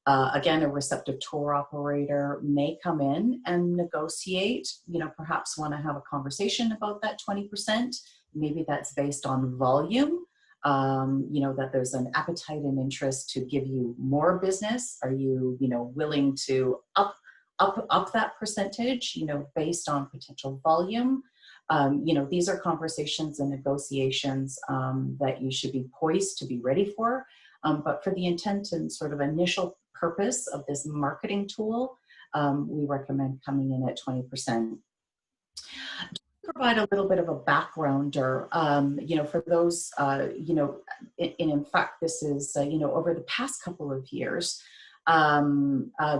Again, a receptive tour operator may come in and negotiate, perhaps want to have a conversation about that 20%. Maybe that's based on volume. you know, that there's an appetite and interest to give you more business? Are you, you know, willing to up that percentage, you know, based on potential volume? You know, these are conversations and negotiations that you should be poised to be ready for. But for the intent and sort of initial purpose of this marketing tool, we recommend coming in at 20%. Provide a little bit of a backgrounder, you know, for those, you know, in fact, this is, you know, over the past couple of years,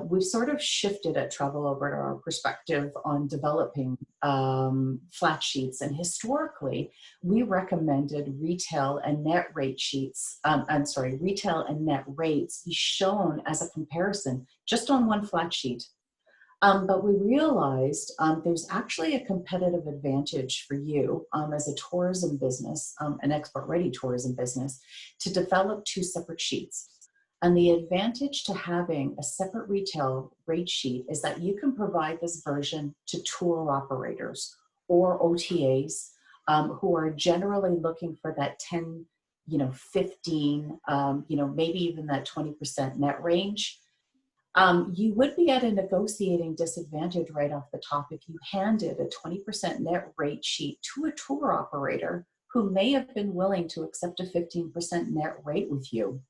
we've sort of shifted at Travel Alberta our perspective on developing flat sheets. And historically, we recommended retail and net rate sheets, retail and net rates be shown as a comparison just on one flat sheet. But we realized there's actually a competitive advantage for you as a tourism business, an export-ready tourism business, to develop two separate sheets. And the advantage to having a separate retail rate sheet is that you can provide this version to tour operators or OTAs who are generally looking for that 10, you know, 15, you know, maybe even that 20% net range. You would be at a negotiating disadvantage right off the top if you handed a 20% net rate sheet to a tour operator who may have been willing to accept a 15% net rate with you.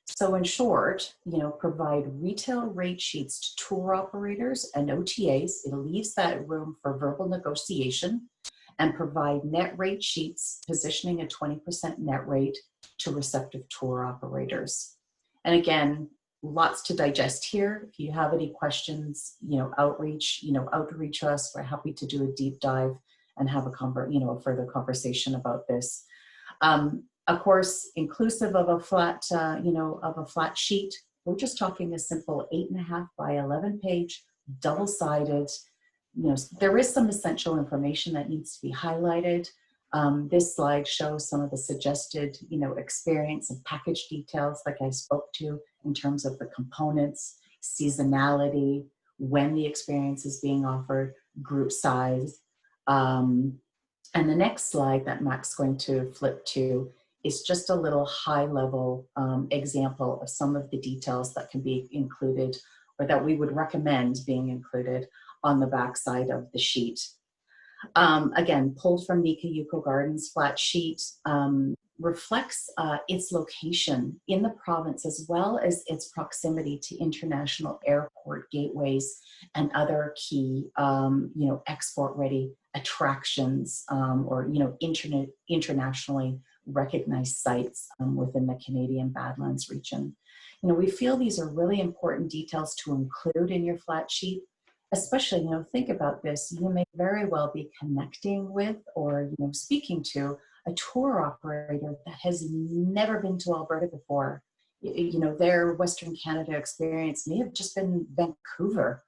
So in short, you know, provide retail rate sheets to tour operators and OTAs. It leaves that room for verbal negotiation, and provide net rate sheets positioning a 20% net rate to receptive tour operators. And again, lots to digest here. If you have any questions, you know, outreach us. We're happy to do a deep dive and have a further conversation about this. Of course, inclusive of a flat, of a flat sheet, we're just talking a simple 8.5 by 11 page, double-sided. You know, there is some essential information that needs to be highlighted. This slide shows some of the suggested, you know, experience and package details like I spoke to in terms of the components, seasonality, when the experience is being offered, group size. And the next slide that Mac's going to flip to is just a little high level example of some of the details that can be included, or that we would recommend being included on the back side of the sheet. Again, pulled from Nika Yuko Gardens flat sheet, reflects its location in the province as well as its proximity to international airport gateways and other key, you know, export-ready attractions or, you know, internationally recognized sites within the Canadian Badlands region. You know, we feel these are really important details to include in your flat sheet. Especially, you know, think about this, you may very well be connecting with or, you know, speaking to a tour operator that has never been to Alberta before. You know, their Western Canada experience may have just been Vancouver.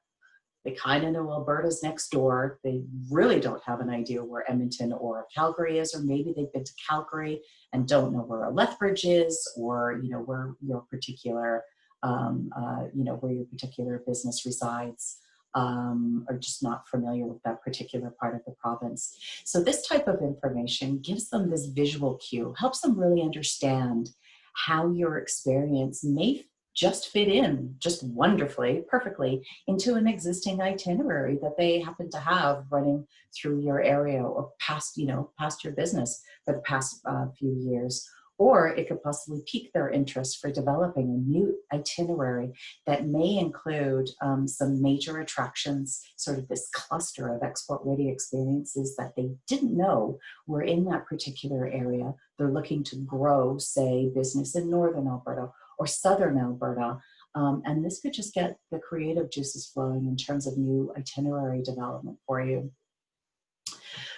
They kind of know Alberta's next door. They really don't have an idea where Edmonton or Calgary is, or maybe they've been to Calgary and don't know where a Lethbridge is, or, you know, where your particular, where your particular business resides. Are just not familiar with that particular part of the province. So this type of information gives them this visual cue, helps them really understand how your experience may just fit in just wonderfully, perfectly into an existing itinerary that they happen to have running through your area or past your business for the past few years. Or it could possibly pique their interest for developing a new itinerary that may include some major attractions, sort of this cluster of export-ready experiences that they didn't know were in that particular area. They're looking to grow, say, business in Northern Alberta or Southern Alberta. And this could just get the creative juices flowing in terms of new itinerary development for you.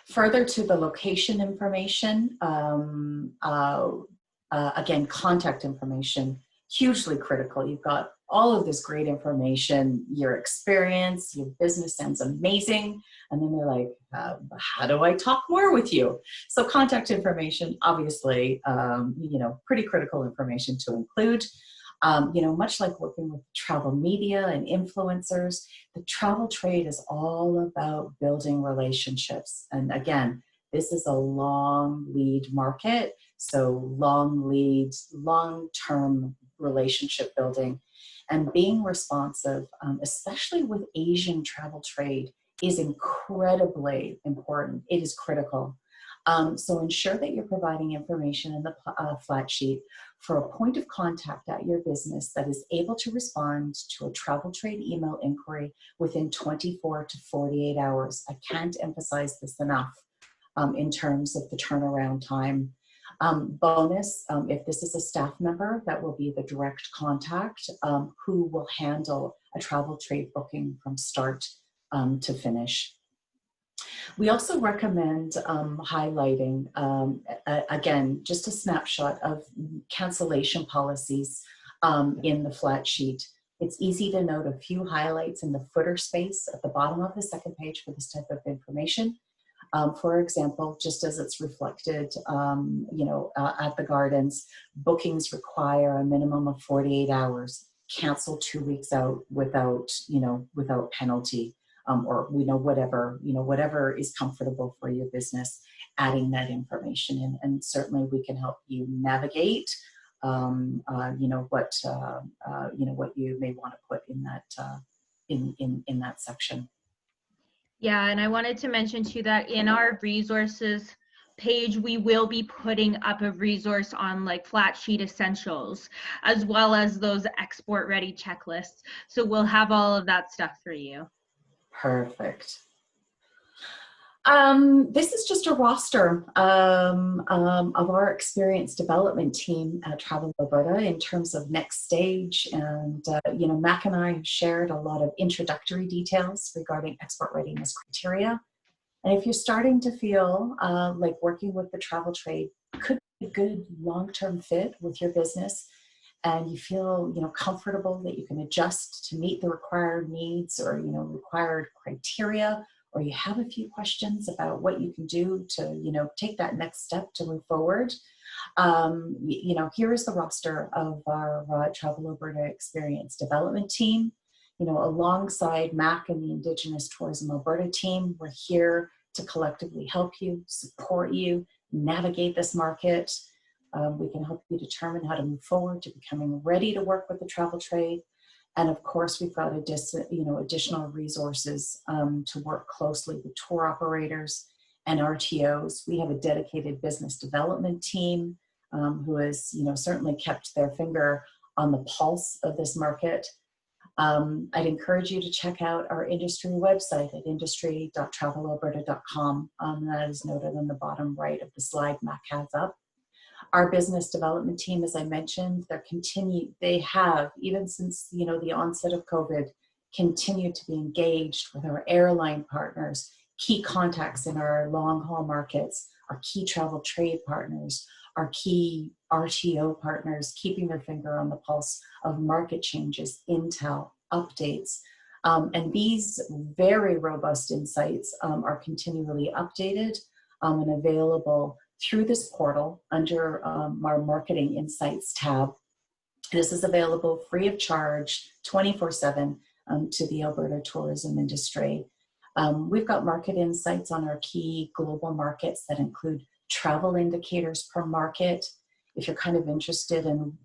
Further to the location information, again, contact information, hugely critical. You've got all of this great information, your experience, your business sounds amazing. And then they're like, how do I talk more with you? So contact information, obviously, pretty critical information to include. Much like working with travel media and influencers, the travel trade is all about building relationships. And again, This is a long lead market, so long leads, long-term relationship building, and being responsive, especially with Asian travel trade, is incredibly important. It is critical. So ensure that you're providing information in the flat sheet for a point of contact at your business that is able to respond to a travel trade email inquiry within 24 to 48 hours. I can't emphasize this enough in terms of the turnaround time. Bonus, if this is a staff member, that will be the direct contact who will handle a travel trade booking from start to finish. We also recommend highlighting, again, just a snapshot of cancellation policies in the flat sheet. It's easy to note a few highlights in the footer space at the bottom of the second page for this type of information. For example, just as it's reflected, at the gardens, bookings require a minimum of 48 hours. Cancel 2 weeks out without penalty. Or whatever is comfortable for your business, adding that information in, and certainly we can help you navigate, what you may want to put in that in that section. Yeah, and I wanted to mention too that in our resources page, we will be putting up a resource on like flat sheet essentials, as well as those export ready checklists. So we'll have all of that stuff for you. Perfect. This is just a roster of our experienced development team at Travel Alberta in terms of next stage. And, Mac and I have shared a lot of introductory details regarding export readiness criteria. And if you're starting to feel like working with the travel trade could be a good long-term fit with your business, and you feel comfortable that you can adjust to meet the required needs or required criteria, or you have a few questions about what you can do to take that next step to move forward, here is the roster of our Travel Alberta Experience Development Team. Alongside Mac and the Indigenous Tourism Alberta team, we're here to collectively help you, support you, navigate this market. We can help you determine how to move forward to becoming ready to work with the travel trade. And of course, we've got additional resources to work closely with tour operators and RTOs. We have a dedicated business development team who has certainly kept their finger on the pulse of this market. I'd encourage you to check out our industry website at industry.travelalberta.com. That is noted on the bottom right of the slide Mac has up. Our business development team, as I mentioned, they have, even since the onset of COVID, continued to be engaged with our airline partners, key contacts in our long haul markets, our key travel trade partners, our key RTO partners, keeping their finger on the pulse of market changes, intel, updates. And these very robust insights are continually updated and available through this portal under our Marketing Insights tab. This is available free of charge 24/7 to the Alberta tourism industry. We've got market insights on our key global markets that include travel indicators per market. If you're kind of interested in,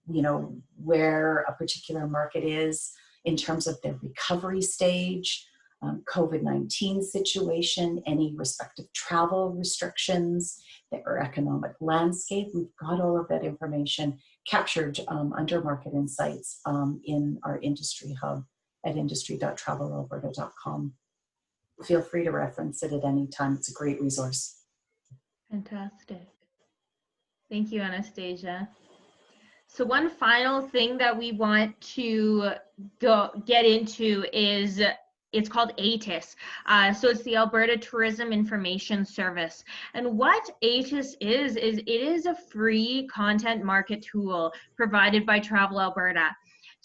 where a particular market is in terms of their recovery stage, COVID-19 situation, any respective travel restrictions, their economic landscape, we've got all of that information captured under Market Insights in our industry hub at industry.travelalberta.com. Feel free to reference it at any time. It's a great resource. Fantastic. Thank you, Anastasia. So one final thing that we want to get into is it's called ATIS. So it's the Alberta Tourism Information Service. And what ATIS is it is a free content market tool provided by Travel Alberta.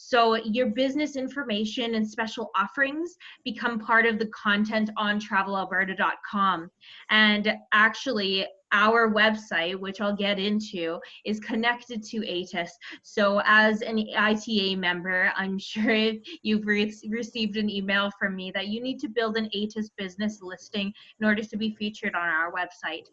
So your business information and special offerings become part of the content on travelalberta.com. And actually, our website, which I'll get into, is connected to ATIS. So as an ITA member, I'm sure you've received an email from me that you need to build an ATIS business listing in order to be featured on our website.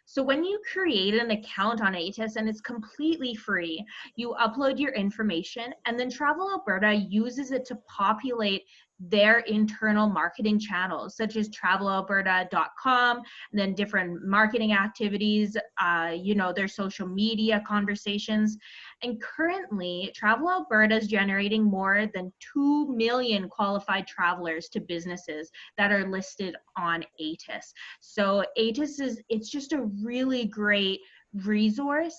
So when you create an account on ATIS, and it's completely free, you upload your information, and then Travel Alberta uses it to populate their internal marketing channels, such as travelalberta.com, and then different marketing activities, their social media conversations. And currently, Travel Alberta is generating more than 2 million qualified travelers to businesses that are listed on ATIS. So ATIS it's just a really great resource,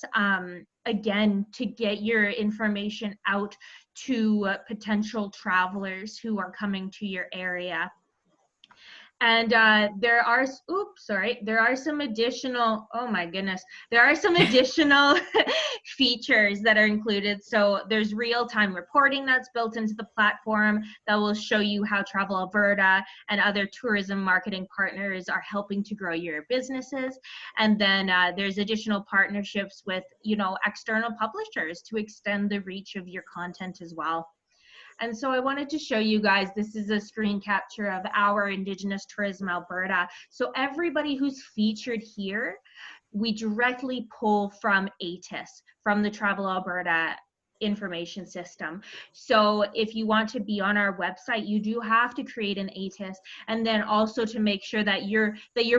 again, to get your information out to potential travelers who are coming to your area. And there are some additional, oh my goodness, there are some additional features that are included. So there's real-time reporting that's built into the platform that will show you how Travel Alberta and other tourism marketing partners are helping to grow your businesses. And then there's additional partnerships with, external publishers to extend the reach of your content as well. And so I wanted to show you guys, this is a screen capture of our Indigenous Tourism Alberta. So everybody who's featured here, we directly pull from ATIS, from the Travel Alberta information system. So if you want to be on our website, you do have to create an ATIS, and then also to make sure that your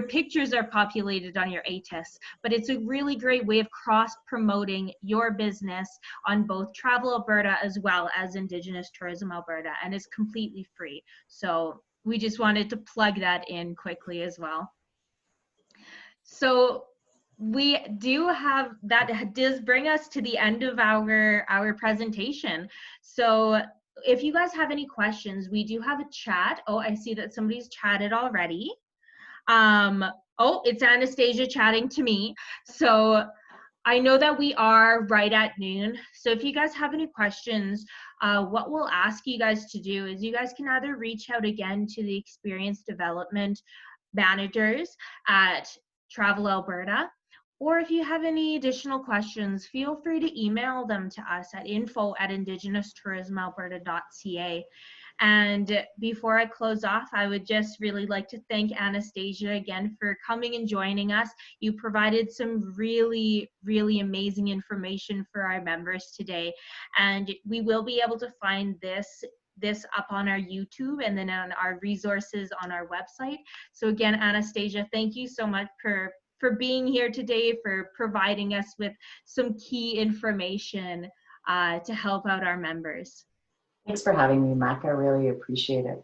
pictures are populated on your ATIS. But it's a really great way of cross-promoting your business on both Travel Alberta as well as Indigenous Tourism Alberta, and it's completely free. So we just wanted to plug that in quickly as well. So we do have, that does bring us to the end of our presentation. So if you guys have any questions, we do have a chat. Oh, I see that somebody's chatted already. Oh, it's Anastasia chatting to me. So I know that we are right at noon. So if you guys have any questions, what we'll ask you guys to do is you guys can either reach out again to the experience development managers at Travel Alberta, or if you have any additional questions, feel free to email them to us at info@indigenoustourisamalberta.ca. And before I close off, I would just really like to thank Anastasia again for coming and joining us. You provided some really, really amazing information for our members today. And we will be able to find this up on our YouTube and then on our resources on our website. So again, Anastasia, thank you so much for being here today, for providing us with some key information to help out our members. Thanks for having me, Mac. I really appreciate it.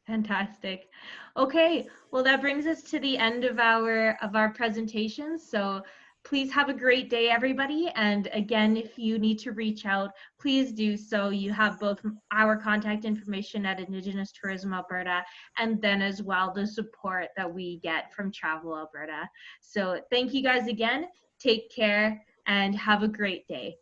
Fantastic. Okay, well, that brings us to the end of our presentation. So please have a great day, everybody. And again, if you need to reach out, please do so. You have both our contact information at Indigenous Tourism Alberta, and then as well the support that we get from Travel Alberta. So thank you guys again. Take care and have a great day.